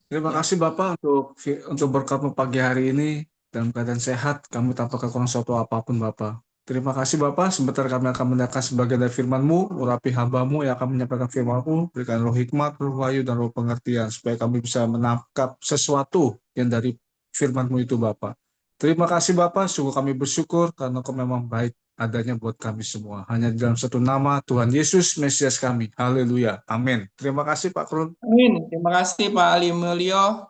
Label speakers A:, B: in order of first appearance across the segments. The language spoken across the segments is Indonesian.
A: Terima
B: Ya,
A: kasih Bapak untuk berkatmu pagi hari ini dalam keadaan sehat. Kami tanpa kekurangan suatu apapun Bapak. Terima kasih Bapak. Sebentar kami akan mendengarkan sebagian dari firman-Mu, urapi hamba-Mu yang akan menyampaikan firman-Mu, berikan roh hikmat, roh wahyu, dan roh pengertian, supaya kami bisa menangkap sesuatu yang dari firman-Mu itu Bapak. Terima kasih Bapak, sungguh kami bersyukur karena Kau memang baik adanya buat kami semua. Hanya di dalam satu nama, Tuhan Yesus, Mesias kami. Haleluya. Amin. Terima kasih Pak Krun.
B: amin. Terima kasih Pak Ali Mulyo.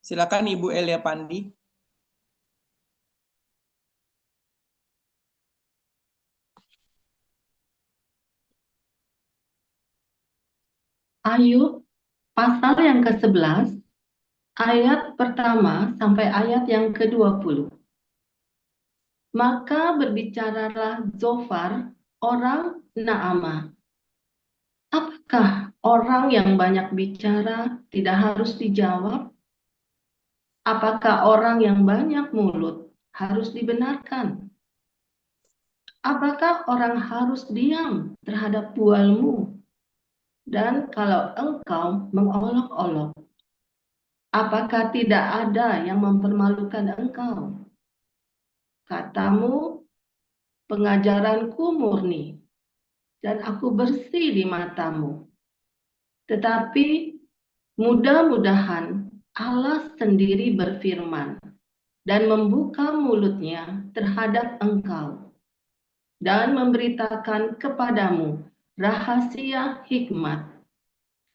B: Silakan Ibu Elia Pandi.
C: Ayub pasal yang ke-11 ayat pertama sampai ayat yang ke-20. Maka berbicaralah Zofar orang Naamah. Apakah orang yang banyak bicara tidak harus dijawab? Apakah orang yang banyak mulut harus dibenarkan? Apakah orang harus diam terhadap bualmu? Dan kalau engkau mengolok-olok, apakah tidak ada yang mempermalukan engkau? Katamu, pengajaranku murni, dan aku bersih di matamu. Tetapi mudah-mudahan Allah sendiri berfirman dan membuka mulutnya terhadap engkau dan memberitakan kepadamu rahasia hikmat,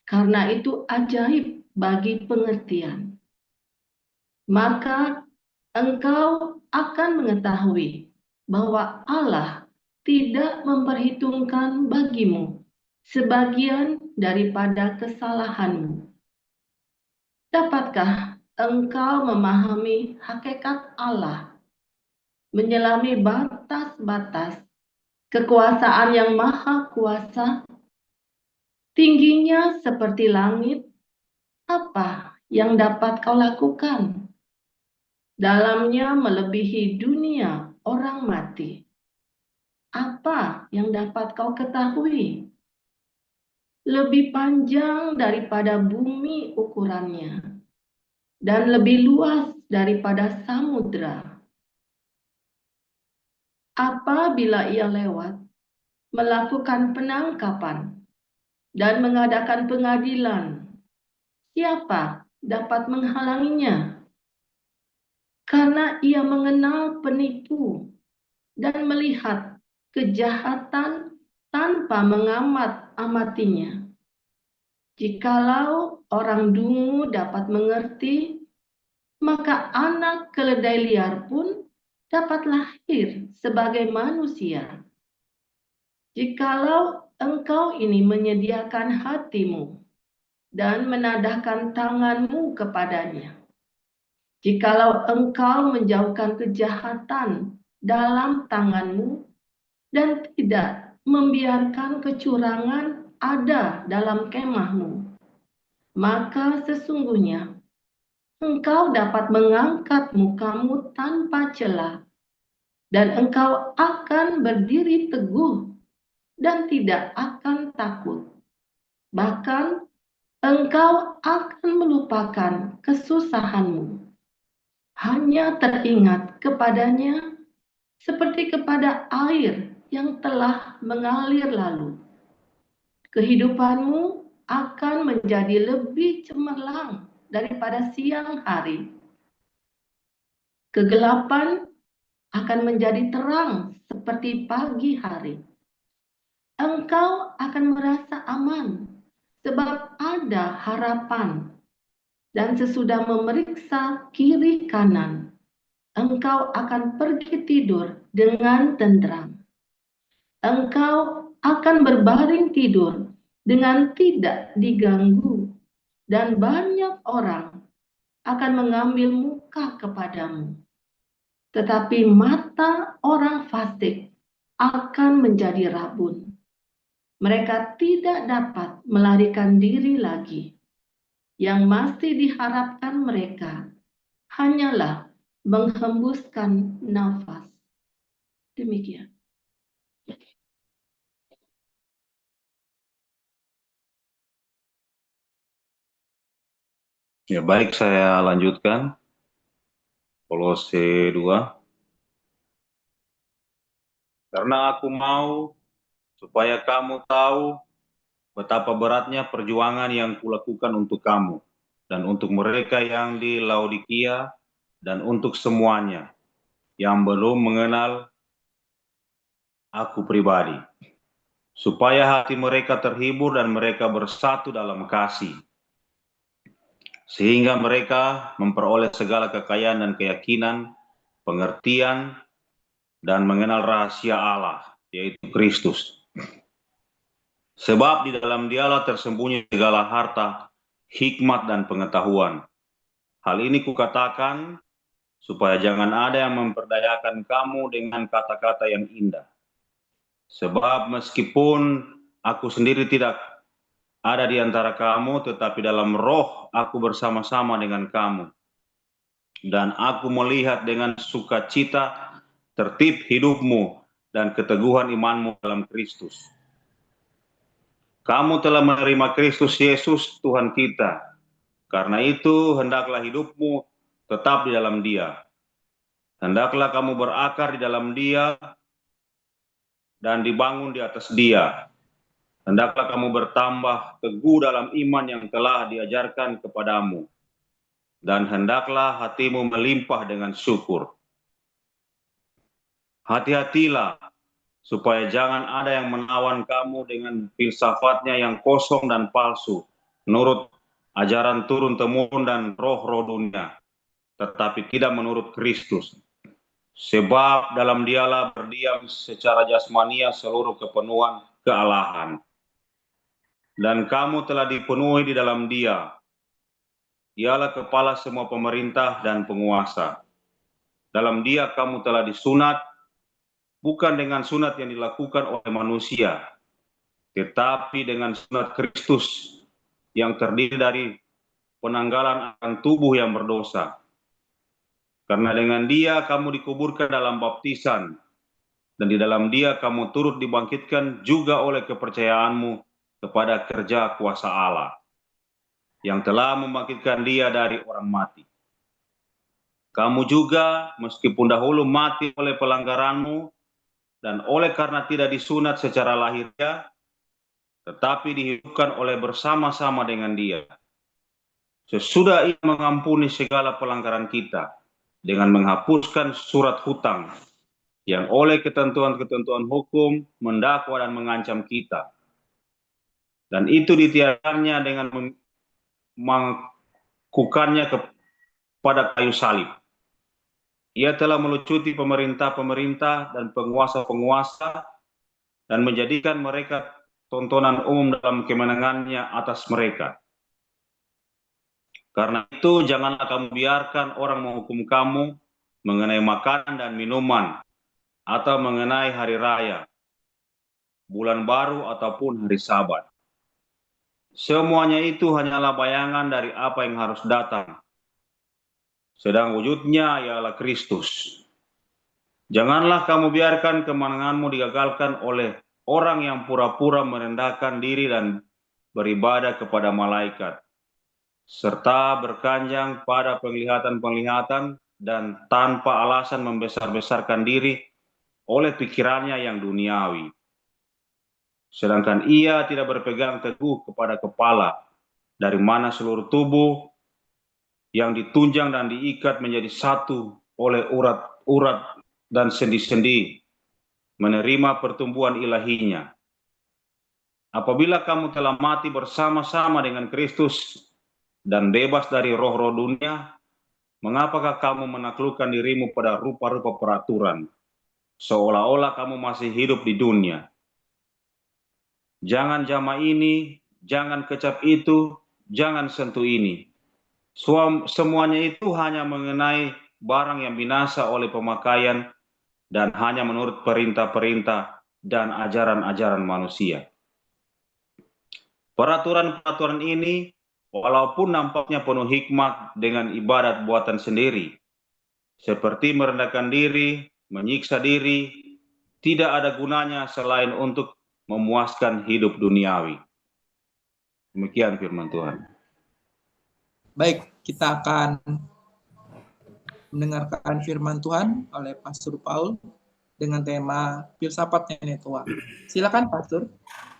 C: karena itu ajaib bagi pengertian. Maka engkau akan mengetahui bahwa Allah tidak memperhitungkan bagimu sebagian daripada kesalahanmu. Dapatkah engkau memahami hakikat Allah, menyelami batas-batas kekuasaan yang maha kuasa, tingginya seperti langit? Apa yang dapat kau lakukan? Dalamnya melebihi dunia orang mati. Apa yang dapat kau ketahui? Lebih panjang daripada bumi ukurannya, dan lebih luas daripada samudra. Apabila ia lewat, melakukan penangkapan, dan mengadakan pengadilan, siapa dapat menghalanginya? Karena ia mengenal penipu dan melihat kejahatan tanpa mengamat-amatinya. Jikalau orang dungu dapat mengerti, maka anak keledai liar pun dapat lahir sebagai manusia. Jikalau engkau ini menyediakan hatimu dan menadahkan tanganmu kepadanya, jikalau engkau menjauhkan kejahatan dalam tanganmu dan tidak membiarkan kecurangan ada dalam kemahmu, maka sesungguhnya engkau dapat mengangkat mukamu tanpa celah, dan engkau akan berdiri teguh dan tidak akan takut. Bahkan engkau akan melupakan kesusahanmu, hanya teringat kepadanya seperti kepada air yang telah mengalir lalu. Kehidupanmu akan menjadi lebih cemerlang daripada siang hari. Kegelapan akan menjadi terang seperti pagi hari. Engkau akan merasa aman sebab ada harapan, dan sesudah memeriksa kiri kanan, engkau akan pergi tidur dengan tentram. Engkau akan berbaring tidur dengan tidak diganggu, dan banyak orang akan mengambil muka kepadamu. Tetapi mata orang fasik akan menjadi rabun. Mereka tidak dapat melarikan diri lagi. Yang masih diharapkan mereka hanyalah menghembuskan nafas. Demikian.
D: Ya, baik, saya lanjutkan. Kolose 2. Karena aku mau supaya kamu tahu betapa beratnya perjuangan yang kulakukan untuk kamu dan untuk mereka yang di Laodikia dan untuk semuanya yang belum mengenal aku pribadi, supaya hati mereka terhibur dan mereka bersatu dalam kasih, sehingga mereka memperoleh segala kekayaan dan keyakinan, pengertian, dan mengenal rahasia Allah, yaitu Kristus. Sebab di dalam Dialah tersembunyi segala harta, hikmat, dan pengetahuan. Hal ini kukatakan supaya jangan ada yang memperdayakan kamu dengan kata-kata yang indah. Sebab meskipun aku sendiri tidak ada di antara kamu, tetapi dalam roh aku bersama-sama dengan kamu. Dan aku melihat dengan sukacita tertib hidupmu dan keteguhan imanmu dalam Kristus. Kamu telah menerima Kristus Yesus Tuhan kita. Karena itu hendaklah hidupmu tetap di dalam Dia. Hendaklah kamu berakar di dalam Dia dan dibangun di atas Dia. Hendaklah kamu bertambah teguh dalam iman yang telah diajarkan kepadamu. Dan hendaklah hatimu melimpah dengan syukur. Hati-hatilah supaya jangan ada yang menawan kamu dengan filsafatnya yang kosong dan palsu, menurut ajaran turun-temurun dan roh-roh dunia, tetapi tidak menurut Kristus. Sebab dalam Dialah berdiam secara jasmania seluruh kepenuhan kealahan. Dan kamu telah dipenuhi di dalam Dia. Dialah kepala semua pemerintah dan penguasa. Dalam Dia kamu telah disunat, bukan dengan sunat yang dilakukan oleh manusia, tetapi dengan sunat Kristus yang terdiri dari penanggalan akan tubuh yang berdosa. Karena dengan Dia kamu dikuburkan dalam baptisan, dan di dalam Dia kamu turut dibangkitkan juga oleh kepercayaanmu kepada kerja kuasa Allah, yang telah membangkitkan Dia dari orang mati. Kamu juga, meskipun dahulu mati oleh pelanggaranmu, dan oleh karena tidak disunat secara lahiriah, tetapi dihidupkan oleh bersama-sama dengan Dia. Sesudah Ia mengampuni segala pelanggaran kita, dengan menghapuskan surat hutang, yang oleh ketentuan-ketentuan hukum mendakwa dan mengancam kita. Dan itu ditiadakannya dengan mengkukannya kepada kayu salib. Ia telah melucuti pemerintah-pemerintah dan penguasa-penguasa dan menjadikan mereka tontonan umum dalam kemenangannya atas mereka. Karena itu janganlah kamu biarkan orang menghukum kamu mengenai makanan dan minuman, atau mengenai hari raya, bulan baru, ataupun hari Sabat. Semuanya itu hanyalah bayangan dari apa yang harus datang, sedang wujudnya ialah Kristus. Janganlah kamu biarkan kemenanganmu digagalkan oleh orang yang pura-pura merendahkan diri dan beribadah kepada malaikat, serta berkanjang pada penglihatan-penglihatan dan tanpa alasan membesar-besarkan diri oleh pikirannya yang duniawi. Sedangkan ia tidak berpegang teguh kepada kepala, dari mana seluruh tubuh yang ditunjang dan diikat menjadi satu oleh urat-urat dan sendi-sendi, menerima pertumbuhan ilahinya. Apabila kamu telah mati bersama-sama dengan Kristus dan bebas dari roh-roh dunia, mengapakah kamu menaklukkan dirimu pada rupa-rupa peraturan, seolah-olah kamu masih hidup di dunia? Jangan jama ini, jangan kecap itu, jangan sentuh ini. Semuanya itu hanya mengenai barang yang binasa oleh pemakaian dan hanya menurut perintah-perintah dan ajaran-ajaran manusia. Peraturan-peraturan ini, walaupun nampaknya penuh hikmat dengan ibadat buatan sendiri, seperti merendahkan diri, menyiksa diri, tidak ada gunanya selain untuk memuaskan hidup duniawi. Demikian firman Tuhan.
B: Baik, kita akan mendengarkan firman Tuhan oleh Pastor Paul dengan tema filsafat nenek tua. Silakan Pastor.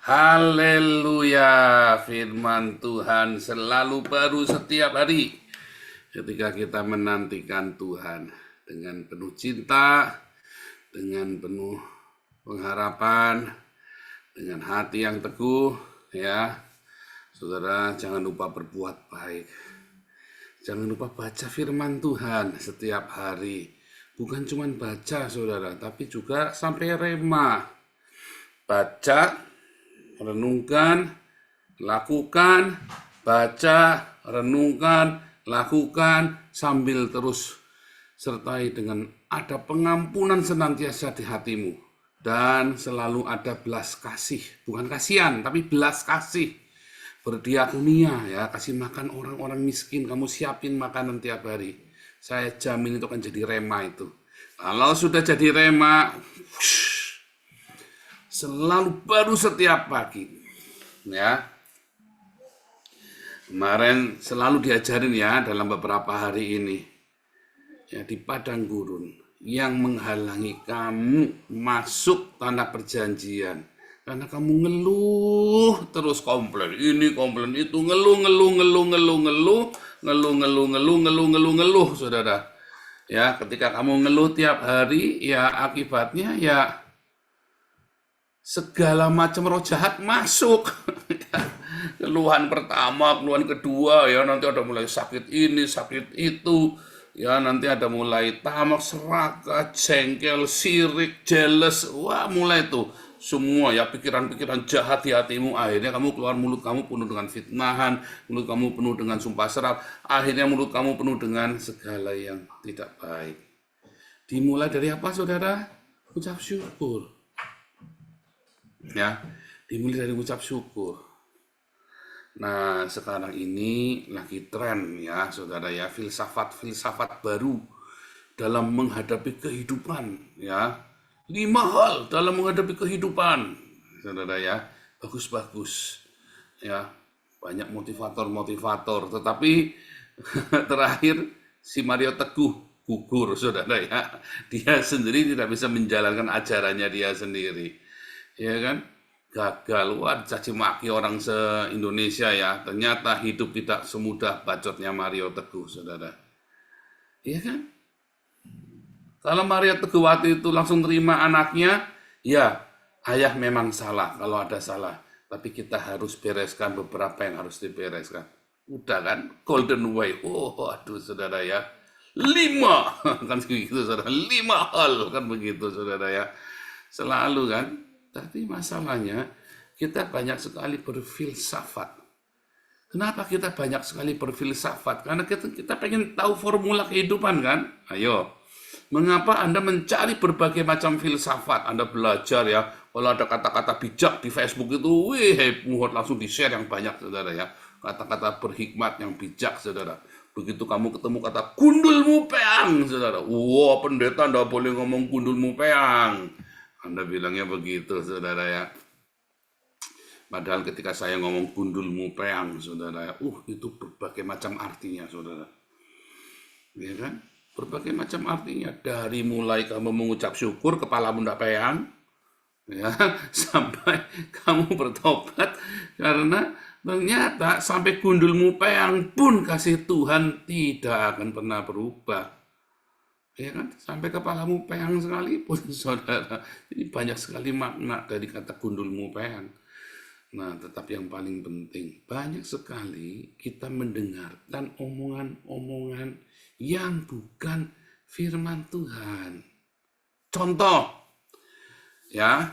E: Haleluya, firman Tuhan selalu baru setiap hari ketika kita menantikan Tuhan dengan penuh cinta, dengan penuh pengharapan, dengan hati yang teguh, ya. Saudara, jangan lupa berbuat baik. Jangan lupa baca firman Tuhan setiap hari. Bukan cuma baca, saudara, tapi juga sampai rema. Baca, renungkan, lakukan, baca, renungkan, lakukan, sambil terus sertai dengan ada pengampunan senantiasa di hatimu. Dan selalu ada belas kasih, bukan kasihan, tapi belas kasih. Berdiakonia, ya, kasih makan orang-orang miskin, kamu siapin makanan tiap hari. Saya jamin itu akan jadi rema itu. Kalau sudah jadi rema, selalu baru setiap pagi. Ya. Kemarin selalu diajarin ya dalam beberapa hari ini. Ya, di padang gurun yang menghalangi kamu masuk tanah perjanjian. Karena kamu ngeluh terus, komplain ini, komplain itu, ngeluh, saudara. Ya, ketika kamu ngeluh tiap hari, ya akibatnya ya segala macam roh jahat masuk. Keluhan pertama, keluhan kedua, ya nanti ada mulai sakit ini, sakit itu, ya nanti ada mulai tamak, serakah, jengkel, sirik, jealous, wah mulai tuh semua ya pikiran-pikiran jahat di hatimu. Akhirnya kamu keluar mulut kamu penuh dengan fitnahan, mulut kamu penuh dengan sumpah serap, akhirnya mulut kamu penuh dengan segala yang tidak baik. Dimulai dari apa, saudara? Ucap syukur. Ya, dimulai dari ucap syukur. Nah, sekarang ini lagi tren ya, saudara ya, filsafat baru dalam menghadapi kehidupan ya. 5 hal dalam menghadapi kehidupan, saudara ya, bagus-bagus ya, banyak motivator, tetapi terakhir si Mario Teguh gugur, saudara ya, dia sendiri tidak bisa menjalankan ajarannya dia sendiri, ya kan, gagal, wah caci maki orang se-Indonesia ya, ternyata hidup tidak semudah bacotnya Mario Teguh, saudara, ya kan. Kalau Maria Teguhwati itu langsung terima anaknya, ya ayah memang salah kalau ada salah. Tapi kita harus bereskan beberapa yang harus dibereskan. Udah kan, golden way. Oh aduh saudara ya, 5 kan begitu saudara, 5 hal kan begitu saudara ya. Selalu kan, tapi masalahnya kita banyak sekali berfilsafat. Kenapa kita banyak sekali berfilsafat? Karena kita pengen tahu formula kehidupan kan. Ayo. Mengapa Anda mencari berbagai macam filsafat? Anda belajar ya, kalau ada kata-kata bijak di Facebook itu, muhot langsung di-share yang banyak, saudara ya. Kata-kata berhikmat yang bijak, saudara. Begitu kamu ketemu kata gundulmu peang, saudara. Wah, pendeta Anda boleh ngomong gundulmu peang. Anda bilangnya begitu, saudara ya. Padahal ketika saya ngomong gundulmu peang, saudara ya, itu berbagai macam artinya, saudara. Ya kan? Berbagai macam artinya, dari mulai kamu mengucap syukur kepalamu ndak peang ya, sampai kamu bertobat karena ternyata sampai gundulmu peang pun kasih Tuhan tidak akan pernah berubah, ya kan, sampai kepalamu peang sekalipun, saudara. Jadi banyak sekali makna dari kata gundulmu peang. Nah, tetapi yang paling penting, banyak sekali kita mendengarkan omongan-omongan yang bukan firman Tuhan. Contoh, ya,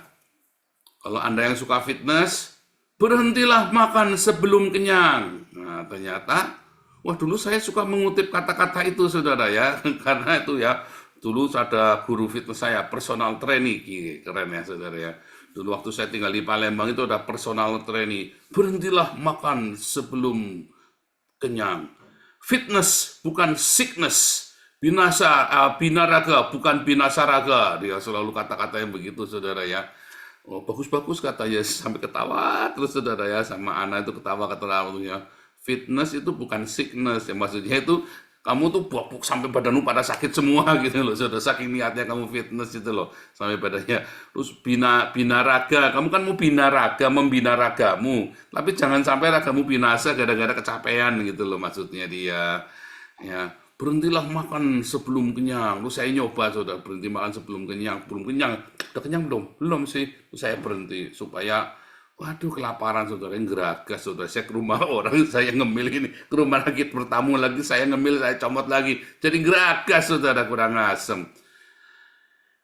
E: kalau Anda yang suka fitness, berhentilah makan sebelum kenyang. Nah, ternyata, wah dulu saya suka mengutip kata-kata itu, saudara ya, karena itu ya, dulu ada guru fitness saya, personal trainer, keren ya, saudara ya. Dulu waktu saya tinggal di Palembang itu ada personal trainer, berhentilah makan sebelum kenyang. Fitness bukan sickness, binaraga bukan binasaraga. Dia selalu kata-kata yang begitu, saudara ya. Oh, bagus-bagus katanya, sampai ketawa terus, saudara ya, sama Ana itu ketawa-ketawa. Fitness itu bukan sickness ya, maksudnya itu kamu tuh bobok sampai badanmu pada sakit semua gitu loh, sudah saking niatnya kamu fitness itu loh sampai badannya. Terus bina raga, kamu kan mau bina raga, membina ragamu, tapi jangan sampai ragamu binasa gara-gara kecapean gitu loh maksudnya dia. Ya, berhentilah makan sebelum kenyang. Terus saya nyoba sudah berhenti makan sebelum kenyang, belum kenyang, udah kenyang belum? Belum sih. Terus saya berhenti supaya waduh kelaparan saudara, yang geragas saudara. Saya ke rumah orang, saya ngemil ini. Ke rumah lagi bertamu lagi, saya ngemil, saya comot lagi. Jadi geragas saudara, kurang asem.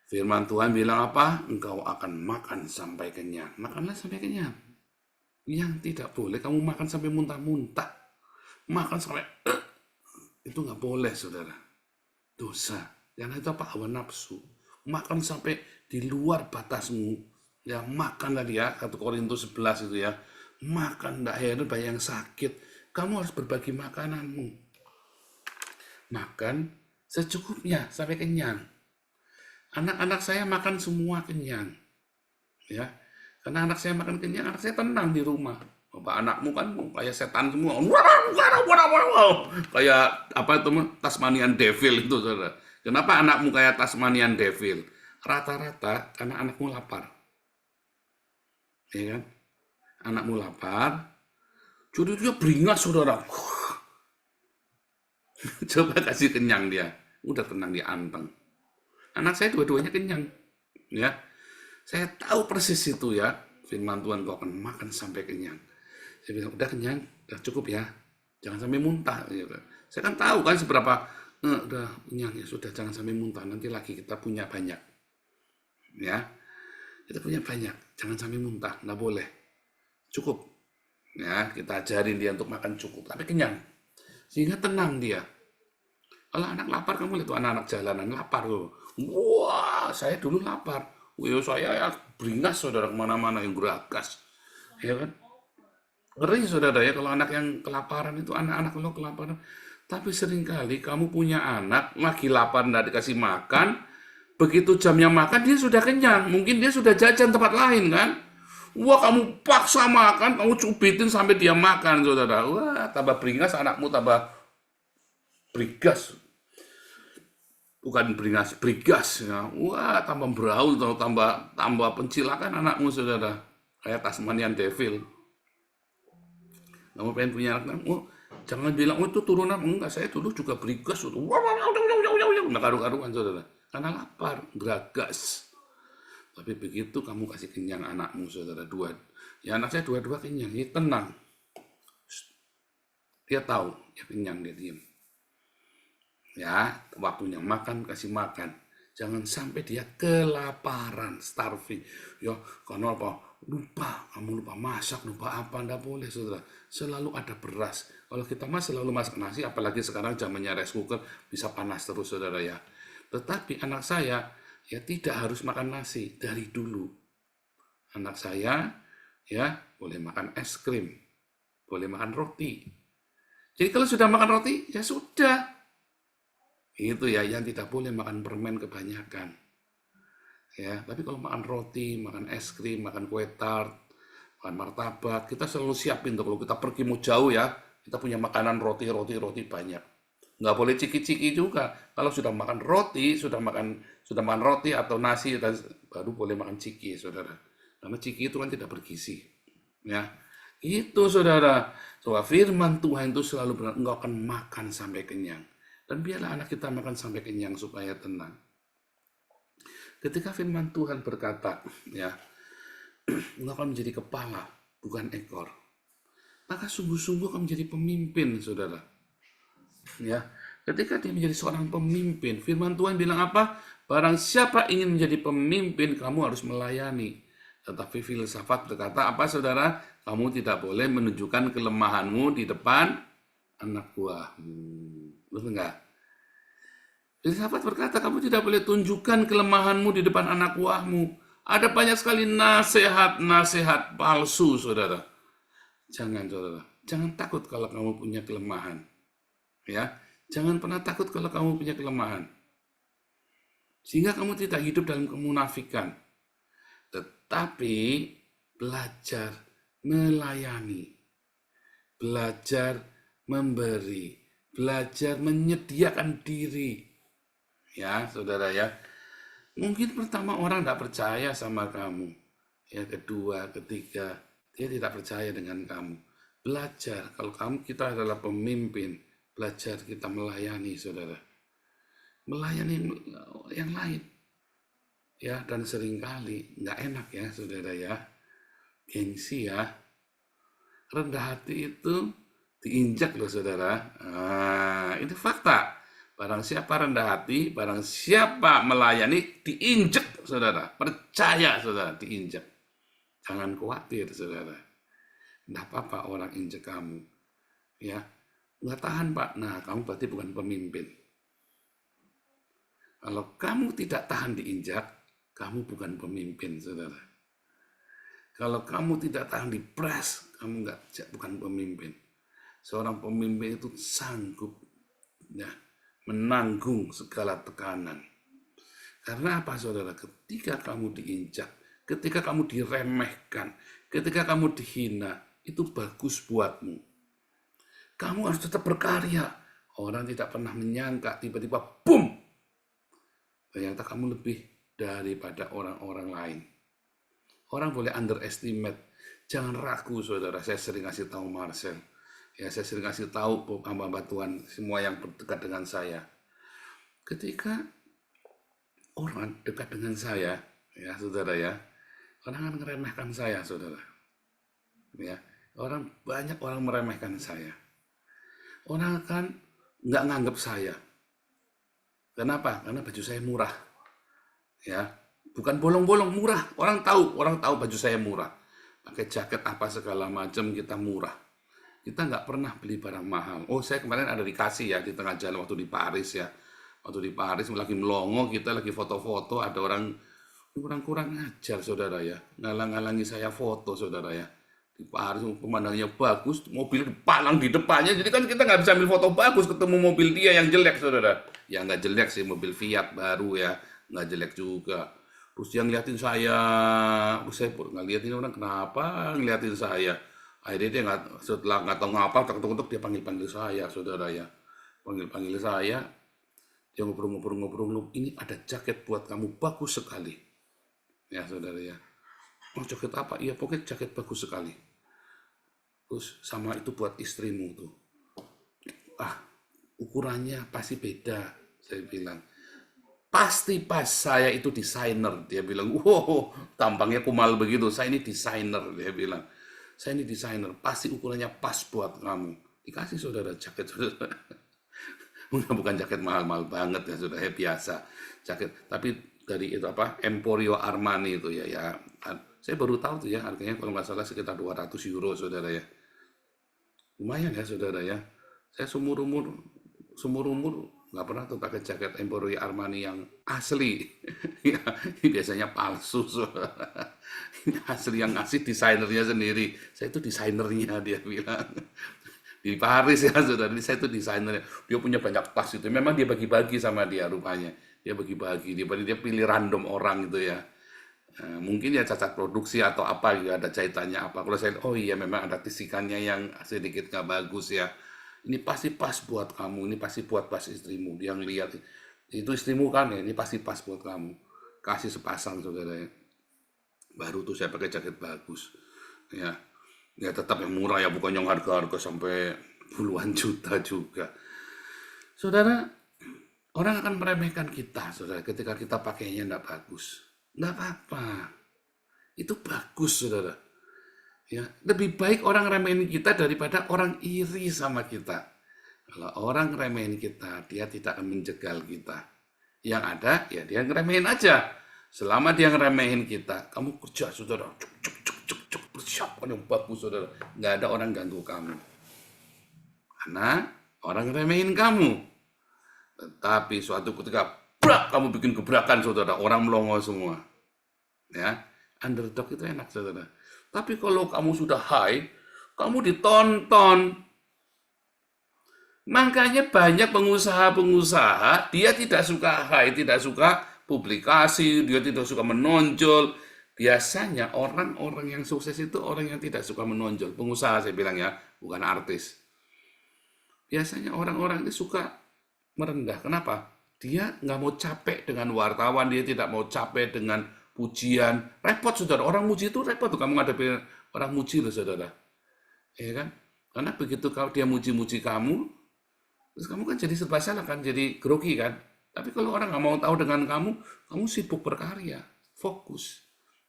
E: Firman Tuhan bilang apa? Engkau akan makan sampai kenyang. Makanlah sampai kenyang. Yang tidak boleh kamu makan sampai muntah-muntah. Makan sampai itu nggak boleh saudara. Dosa. Karena itu apa? Hawa nafsu. Makan sampai di luar batasmu. Ya makanlah dia, 1 Korintus 11 itu ya. Makan, enggak heran banyak yang sakit. Kamu harus berbagi makananmu. Makan secukupnya sampai kenyang. Anak-anak saya makan semua kenyang. Ya. Karena anak saya makan kenyang, anak saya tenang di rumah. Bapak anakmu kan kayak setan semua. Kayak apa itu Tasmanian Devil itu saudara. Kenapa anakmu kayak Tasmanian Devil? Rata-rata karena anakmu lapar. Ya kan? Anakmu lapar, jadi dia beringas saudara. Coba kasih kenyang dia, udah tenang dia anteng. Anak saya dua-duanya kenyang, ya. Saya tahu persis itu ya. Firman Tuhan, kau akan makan sampai kenyang. Saya bilang udah kenyang, udah cukup ya, jangan sampai muntah. Ya. Saya kan tahu kan seberapa, udah kenyang ya sudah, jangan sampai muntah. Nanti lagi kita punya banyak, ya. Kita punya banyak, jangan sampai muntah, nggak boleh. Cukup. Ya, kita ajarin dia untuk makan cukup, tapi kenyang. Sehingga tenang dia. Kalau anak lapar, kamu lihat tuh anak-anak jalanan lapar tuh. Wah, saya dulu lapar. Wih, saya ya beringas saudara kemana-mana yang geragas. Ya kan? Ngeri saudara ya kalau anak yang kelaparan itu, anak-anak lo kelaparan. Tapi seringkali kamu punya anak, lagi lapar, nggak dikasih makan, begitu jamnya makan, dia sudah kenyang. Mungkin dia sudah jajan tempat lain kan. Wah, kamu paksa makan, kamu cubitin sampai dia makan, saudara. Wah, tambah beringas anakmu, tambah brigas. Bukan beringas, brigas. Ya. Wah, tambah beraul, tambah pencilakan anakmu, saudara. Kayak Tasmanian Devil. Kamu pengen punya anak, jangan bilang, itu turunan. Enggak, saya dulu juga brigas. Nggak karu-karuan, saudara. Karena lapar, geragas. Tapi begitu kamu kasih kenyang anakmu, saudara, dua. Ya anak saya dua-dua kenyang, dia tenang. Dia tahu, ya kenyang, dia diam. Ya, waktunya makan, kasih makan. Jangan sampai dia kelaparan, starving. Ya, karena apa? Kamu lupa masak, lupa apa, enggak boleh, saudara. Selalu ada beras. Kalau kita selalu masak nasi, apalagi sekarang zamannya rice cooker, bisa panas terus, saudara ya. Tetapi anak saya ya tidak harus makan nasi dari dulu. Anak saya ya boleh makan es krim, boleh makan roti. Jadi kalau sudah makan roti ya sudah. Itu ya, yang tidak boleh makan permen kebanyakan. Ya, tapi kalau makan roti, makan es krim, makan kue tart, makan martabak, kita selalu siapin tuh kalau kita pergi mau jauh ya, kita punya makanan roti banyak. Nggak boleh ciki-ciki juga. Kalau sudah makan roti, sudah makan roti atau nasi, baru boleh makan ciki, saudara. Karena ciki itu kan tidak bergizi. Ya, itu saudara. Soal firman Tuhan itu selalu benar, engkau akan makan sampai kenyang. Dan biarlah anak kita makan sampai kenyang supaya tenang. Ketika firman Tuhan berkata, ya, engkau akan menjadi kepala, bukan ekor. Maka sungguh-sungguh akan menjadi pemimpin, saudara. Ya, ketika dia menjadi seorang pemimpin, firman Tuhan bilang apa? Barang siapa ingin menjadi pemimpin, kamu harus melayani. Tetapi filsafat berkata apa, saudara? Kamu tidak boleh menunjukkan kelemahanmu di depan anak buahmu. Betul enggak? Filsafat berkata kamu tidak boleh tunjukkan kelemahanmu di depan anak buahmu. Ada banyak sekali nasihat palsu, saudara. Jangan, saudara. Jangan takut kalau kamu punya kelemahan. Ya, jangan pernah takut kalau kamu punya kelemahan. Sehingga kamu tidak hidup dalam kemunafikan. Tetapi belajar melayani. belajar memberi, belajar menyediakan diri. Ya, saudara ya. Mungkin pertama orang tidak percaya sama kamu. Ya, kedua, ketiga, dia tidak percaya dengan kamu. Belajar, kalau kita adalah pemimpin, belajar kita melayani, saudara. Melayani yang lain. Ya, dan seringkali nggak enak ya, saudara ya. Gengsi ya. Rendah hati itu diinjak loh, saudara. Itu fakta. Barang siapa rendah hati, barang siapa melayani, diinjak, saudara. Percaya, saudara, diinjak. Jangan khawatir, saudara. Nggak apa-apa orang injak kamu. Ya, nggak tahan, Pak. Nah, kamu berarti bukan pemimpin. Kalau kamu tidak tahan diinjak, kamu bukan pemimpin, saudara. Kalau kamu tidak tahan dipres, kamu bukan pemimpin. Seorang pemimpin itu sanggup ya, menanggung segala tekanan. Karena apa, saudara? Ketika kamu diinjak, ketika kamu diremehkan, ketika kamu dihina, itu bagus buatmu. Kamu harus tetap berkarya. Orang tidak pernah menyangka, tiba-tiba boom! Ternyata kamu lebih daripada orang-orang lain. Orang boleh underestimate. Jangan ragu, saudara. Saya sering kasih tahu Marcel. Ya, saya sering kasih tahu hamba-hamba Tuhan, semua yang dekat dengan saya. Ketika orang dekat dengan saya, ya saudara ya, orang akan meremehkan saya, saudara. Ya, banyak orang meremehkan saya. Orang akan nggak nganggap saya. Kenapa? Karena baju saya murah. Ya, bukan bolong-bolong, murah. Orang tahu baju saya murah. Pakai jaket apa segala macam, kita murah. Kita nggak pernah beli barang mahal. Oh, saya kemarin ada dikasih ya di tengah jalan waktu di Paris ya. Waktu di Paris lagi melongo, kita lagi foto-foto, ada orang kurang ajar, saudara ya. Ngalang-ngalangi saya foto, saudara ya. Di Paris pemandangannya bagus, mobil dipalang di depannya. Jadi kan kita nggak bisa ambil foto bagus, ketemu mobil dia yang jelek, saudara. Ya nggak jelek sih, mobil Fiat baru ya. Nggak jelek juga. Terus dia ngeliatin saya ngeliatin orang, kenapa ngeliatin saya? Akhirnya dia setelah nggak tahu ngapa, ketuk-ketuk dia panggil saya, saudara ya. Panggil saya, dia ngobrol-ngobrol, ini ada jaket buat kamu, bagus sekali. Ya, saudara ya. Oh, jaket apa? Iya, pokoknya jaket bagus sekali. Terus sama itu buat istrimu tuh. Ukurannya pasti beda, saya bilang. Pasti pas, saya itu desainer, dia bilang. Wow, tampangnya kumal begitu, saya ini desainer, dia bilang. Saya ini desainer, pasti ukurannya pas buat kamu. Dikasih, saudara, jaket, saudara. Bukan jaket mahal-mahal banget ya, saudara, ya, biasa. Jaket, tapi dari itu Emporio Armani itu ya. Saya baru tahu tuh ya, harganya kalau nggak salah sekitar 200 euro, saudara ya. Lumayan ya, saudara ya. Saya seumur umur nggak pernah tuh pakai jaket Emporio Armani yang asli. Ya, ini biasanya palsu, saudara. Ini asli, yang ngasih desainernya sendiri. Saya itu desainernya, dia bilang. Di Paris ya, saudara. Ini saya itu desainernya. Dia punya banyak tas itu. Memang dia bagi-bagi sama dia rupanya. Dia bagi-bagi. Dia pilih random orang gitu ya. Mungkin ya cacat produksi atau apa, ya ada jahitannya apa. Kalau saya, oh iya memang ada tisikannya yang sedikit nggak bagus ya. Ini pasti pas buat kamu, ini pasti buat pas istrimu. Dia ngeliat, itu istrimu kan ya, ini pasti pas buat kamu. Kasih sepasang, saudara ya. Baru tuh saya pakai jaket bagus. Ya tetap yang murah ya, bukan yang harga-harga sampai puluhan juta juga. Saudara, orang akan meremehkan kita, saudara, ketika kita pakainya enggak bagus. Enggak apa-apa. Itu bagus, saudara. Ya, lebih baik orang remehin kita daripada orang iri sama kita. Kalau orang remehin kita, dia tidak akan menjegal kita. Yang ada, ya dia ngeremehin aja. Selama dia ngeremehin kita, kamu kerja, saudara. Cuk, persiapan yang bagus, saudara. Nggak ada orang ganggu kamu. Karena orang ngeremehin kamu. Tetapi suatu ketika, kamu bikin gebrakan, saudara. Orang melongo semua. Ya, underdog itu enak, saudara. Tapi kalau kamu sudah high, kamu ditonton. Makanya banyak pengusaha-pengusaha, dia tidak suka high, tidak suka publikasi, dia tidak suka menonjol. Biasanya orang-orang yang sukses itu orang yang tidak suka menonjol. Pengusaha saya bilang ya, bukan artis. Biasanya orang-orang ini suka merendah. Kenapa? Dia nggak mau capek dengan wartawan, dia tidak mau capek dengan pujian. Repot, saudara. Orang muji itu repot tuh. Kamu ngadepi orang muji loh, saudara. Ya kan? Karena begitu kalau dia muji-muji kamu, terus kamu kan jadi serba salah kan, jadi grogi kan. Tapi kalau orang nggak mau tahu dengan kamu sibuk berkarya, fokus.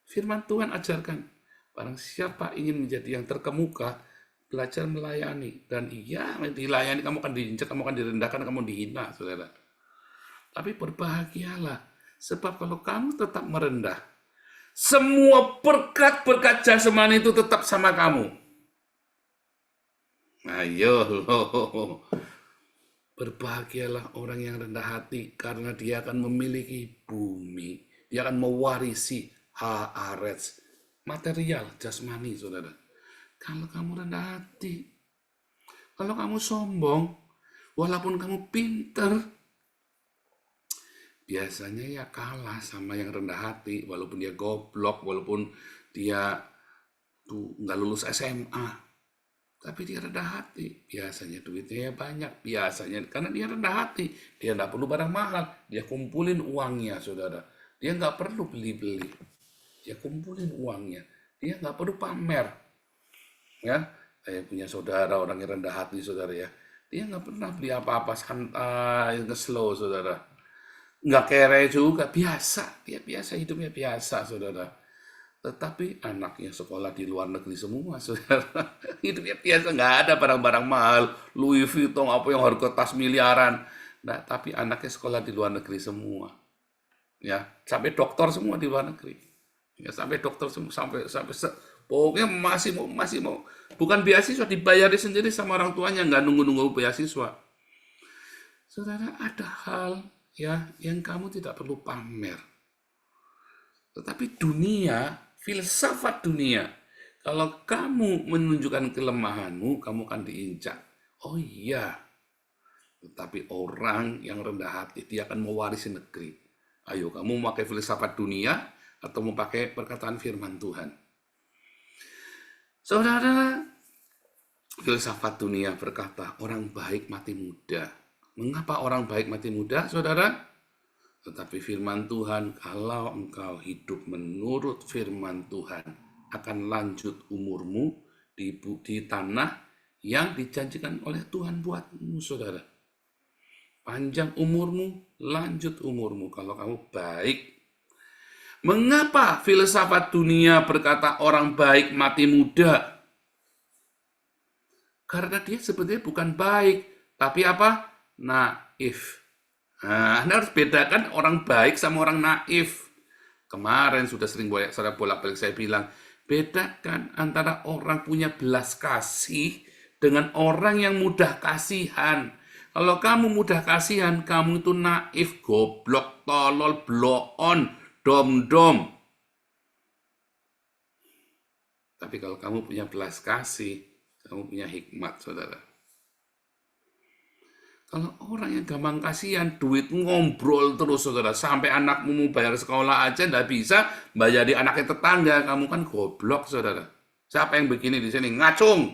E: Firman Tuhan ajarkan, barang siapa ingin menjadi yang terkemuka, belajar melayani. Dan iya, dilayani kamu akan diinjak, kamu akan direndahkan, kamu dihina, saudara. Tapi berbahagialah, sebab kalau kamu tetap merendah, semua berkat-berkat jasmani itu tetap sama kamu. Ayo, berbahagialah orang yang rendah hati, karena dia akan memiliki bumi. Dia akan mewarisi haaretz, material, jasmani, saudara. Kalau kamu rendah hati, kalau kamu sombong, walaupun kamu pinter, biasanya ya kalah sama yang rendah hati, walaupun dia goblok, walaupun dia tuh nggak lulus SMA. Tapi dia rendah hati, biasanya duitnya banyak, biasanya karena dia rendah hati, dia nggak perlu barang mahal, dia kumpulin uangnya, saudara. Dia nggak perlu beli-beli, dia kumpulin uangnya, dia nggak perlu pamer. Ya, saya punya saudara orang yang rendah hati, saudara ya, dia nggak pernah beli apa-apa, santai, nge-slow, saudara. Nggak kere juga, biasa, dia biasa, hidupnya biasa, saudara. Tetapi anaknya sekolah di luar negeri semua, saudara. Hidupnya biasa, nggak ada barang-barang mahal, Louis Vuitton, apa yang harga tas miliaran. Nah, tapi anaknya sekolah di luar negeri semua. Ya, sampai dokter semua di luar negeri. Ya, sampai dokter semua, pokoknya masih mau. Bukan beasiswa, dibayari sendiri sama orang tuanya, nggak nunggu-nunggu beasiswa. Saudara, ada hal ya yang kamu tidak perlu pamer. Tetapi dunia, filsafat dunia, kalau kamu menunjukkan kelemahanmu, kamu akan diinjak. Oh iya, tetapi orang yang rendah hati, dia akan mewarisi negeri. Ayo, kamu memakai filsafat dunia atau memakai perkataan firman Tuhan? Saudara, filsafat dunia berkata, orang baik mati muda. Mengapa orang baik mati muda, saudara? Tetapi firman Tuhan, kalau engkau hidup menurut firman Tuhan, akan lanjut umurmu di tanah yang dijanjikan oleh Tuhan buatmu, saudara. Panjang umurmu, lanjut umurmu kalau kamu baik. Mengapa filsafat dunia berkata orang baik mati muda? Karena dia sebetulnya bukan baik, tapi apa? Naif. Nah, Anda harus bedakan orang baik sama orang naif. Kemarin sudah sering bolak-balik saya bilang, bedakan antara orang punya belas kasih dengan orang yang mudah kasihan. Kalau kamu mudah kasihan, kamu itu naif, goblok, tolol, bloon, dom-dom. Tapi kalau kamu punya belas kasih, kamu punya hikmat, saudara. Kalau orang yang gampang kasihan, duit ngobrol terus, saudara. Sampai anakmu mau bayar sekolah aja nggak bisa, bayari anaknya tetangga. Kamu kan goblok, saudara. Siapa yang begini di sini? Ngacung.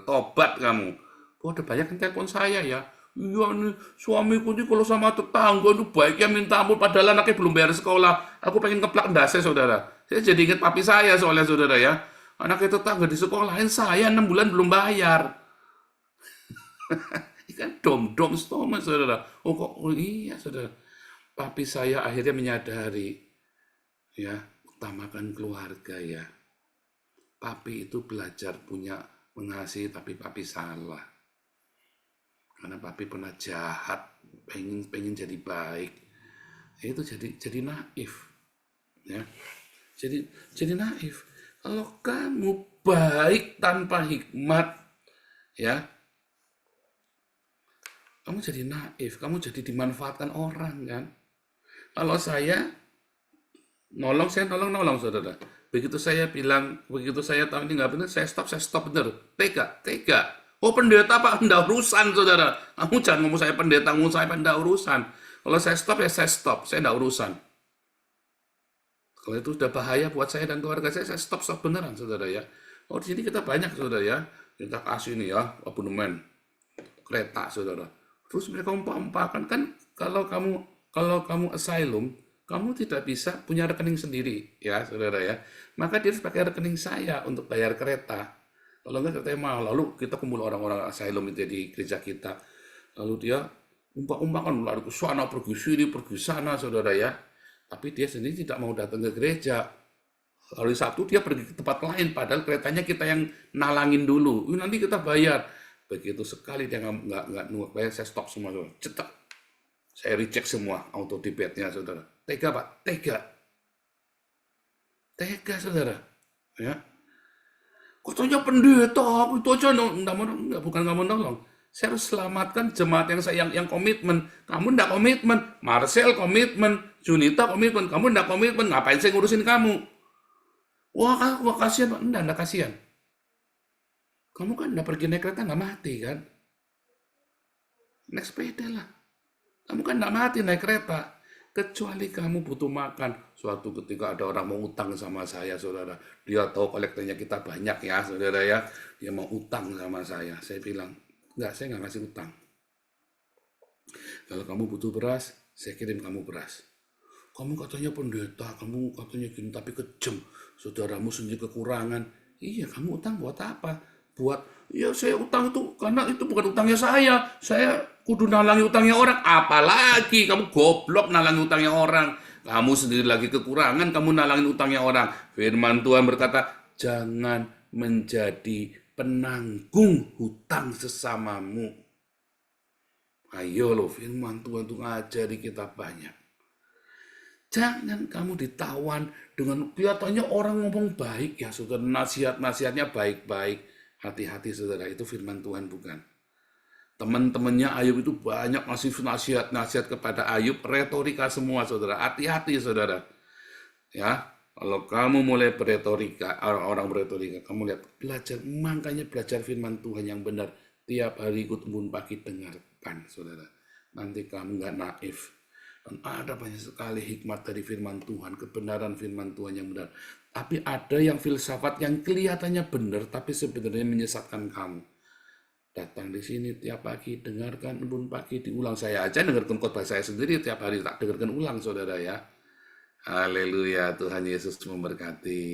E: Tobat kamu. Oh, ada banyak yang telepon saya ya. Iya nih, suamiku nih kalau sama tetangga itu baiknya minta ampun, padahal anaknya belum bayar sekolah. Aku pengen keplak ndasnya, saudara. Saya jadi ingat papi saya soalnya, saudara ya. Anaknya tetangga di sekolahin saya 6 bulan belum bayar. Kan dom-dom stoma, saudara. Oh iya, saudara. Papi saya akhirnya menyadari, ya, utamakan keluarga ya. Papi itu belajar punya mengasihi, tapi papi salah. Karena papi pernah jahat, pengen jadi baik. Itu jadi naif. Ya. Jadi naif. Kalau kamu baik tanpa hikmat, ya, kamu jadi naif, kamu jadi dimanfaatkan orang kan. Kalau saya nolong, saudara. Begitu saya tahu ini nggak benar, saya stop bener. Tega. Oh pendeta Pak, enggak urusan, saudara. Kamu jangan ngomong saya pendeta, ngomong saya enggak urusan. Kalau saya stop ya saya stop, saya enggak urusan. Kalau itu sudah bahaya buat saya dan keluarga saya stop beneran, saudara ya. Oh, di sini kita banyak, saudara ya. Kita kasih nih ya, abonemen kereta, saudara. Terus mereka umpah-umpahkan kan, kalau kamu asylum, kamu tidak bisa punya rekening sendiri, ya, saudara ya. Maka dia harus pakai rekening saya untuk bayar kereta. Kalau enggak katanya mahal. Lalu kita kumpul orang-orang asylum itu di gereja kita. Lalu dia umpah-umpahkan, lari ke sana, pergi sini, pergi sana, saudara ya. Tapi dia sendiri tidak mau datang ke gereja. Hari Sabtu dia pergi ke tempat lain, padahal keretanya kita yang nalangin dulu. Nanti kita bayar. Begitu sekali dia nggak nunggu bayar, saya stop semua, saudara. Cetak. Saya reject semua auto debitnya, saudara. Tega, Pak, tega. Tega, saudara. Ya. Katanya pendeta, itu aja bukan nggak mau nolong. Saya harus selamatkan jemaat yang komitmen. Kamu nggak komitmen. Marcel komitmen. Junita komitmen. Kamu nggak komitmen. Ngapain saya ngurusin kamu? Wah kasihan, Pak. Enggak kasihan. Kamu kan nggak pergi naik kereta, nggak mati kan? Naik sepeda lah. Kamu kan nggak mati naik kereta. Kecuali kamu butuh makan. Suatu ketika ada orang mau utang sama saya, saudara. Dia tahu kolektornya kita banyak ya, saudara ya. Dia mau utang sama saya. Saya bilang, enggak, saya nggak ngasih utang. Kalau kamu butuh beras, saya kirim kamu beras. Kamu katanya pendeta, kamu katanya gini, tapi kejam. Saudaramu sendiri kekurangan. Iya, kamu utang buat apa? Ya saya utang itu, karena itu bukan utangnya saya. Saya kudu nalangi utangnya orang. Apalagi kamu goblok nalangi utangnya orang. Kamu sendiri lagi kekurangan, kamu nalangin utangnya orang. Firman Tuhan berkata, jangan menjadi penanggung hutang sesamamu. Ayo loh, firman Tuhan itu ngajari kita banyak. Jangan kamu ditawan dengan kelihatannya orang ngomong baik ya, saudara. Nasihat-nasihatnya baik-baik. Hati-hati, saudara, itu firman Tuhan bukan. Teman-temannya Ayub itu banyak ngasih nasihat kepada Ayub, retorika semua, saudara. Hati-hati, saudara. Ya, kalau kamu mulai berretorika, orang beretorika, kamu lihat, makanya belajar firman Tuhan yang benar. Tiap hari ikut embun pagi dengarkan, saudara. Nanti kamu nggak naif. Dan ada banyak sekali hikmat dari firman Tuhan, kebenaran firman Tuhan yang benar. Tapi ada yang filsafat yang kelihatannya benar, tapi sebenarnya menyesatkan kamu. Datang di sini tiap pagi, dengarkan embun pagi, diulang. Saya aja dengarkan khotbah saya sendiri tiap hari, tak dengarkan ulang, saudara ya. Haleluya, Tuhan Yesus memberkati.